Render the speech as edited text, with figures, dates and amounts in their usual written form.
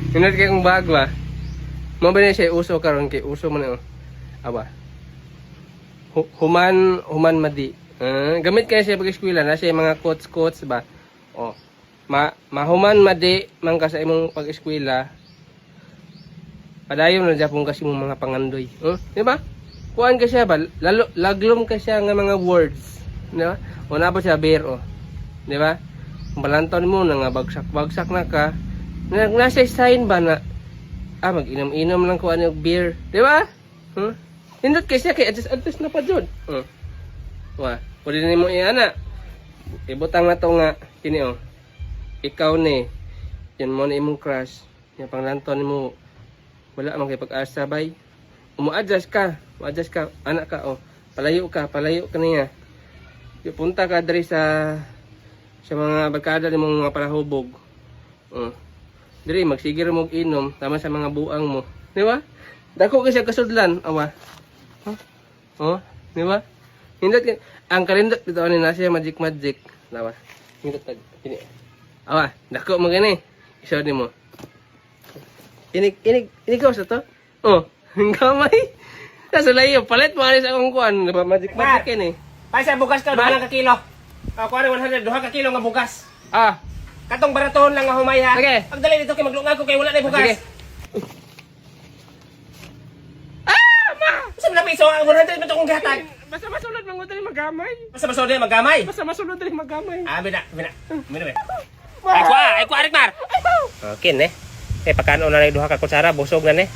Hinot kay kong bag ba? Mo ba niya siya uso karon kay uso man oh. Aba. Human madi. Gamit kaya siya pag eskwela na siya mga quotes ba. Oh. Mahuman madi man ka sa imong pag eskwela. Padayon na Japon kasi mong mga pangandoy. Di ba? Kuan ka siya ba? Laglom ka siya nga mga words. Di ba? Una pa siya beer oh. Di ba? Balanton mo na nga bagsak na ka. Nasa sign ba na mag-inom-inom lang ko ano beer, di ba? Hindot kasi kay adjust na pa jud. Wa, pwede na mo iana. Ibutang na to nga kini oh. Ikaw ni yan mo na imong crush. Yang panglanton mo wala man kay pag-asa bay. Umu-adjust ka, anak ka oh. Palayo ka niya. Punta ka diri sa mga barkada nimong mga palahubog. Diri magsigir mo inom tama sa mga buang mo, di ba? Dako kasi kasudlan, awa. Di ba? Hindot ang kalindot dito ani na siya magic, lawa. Hindot tag kini. Awa, dako mo gani. Iso nimo. Ini ko sa to? Gamay. Sa layo palit mo ani sa akong kuan, magic kini. Paisa bugas ka duha lang ka kilo. Kuan 100 duha ka kilo nga bugas. Katong baraton lang nga humay ha. Okay. Pagdali dito kay maglungag ko kay wala na bugas. Sige. Ma! Sa mga piso ang 100 man kong gihatag. Basta masulod man dali magamay. Basta masulod magamay. Basta masulod dali magamay. Bina. Ay kwa Rikmar. Okay ne. Kay pagkaon na duha ka kutsara busog na ne.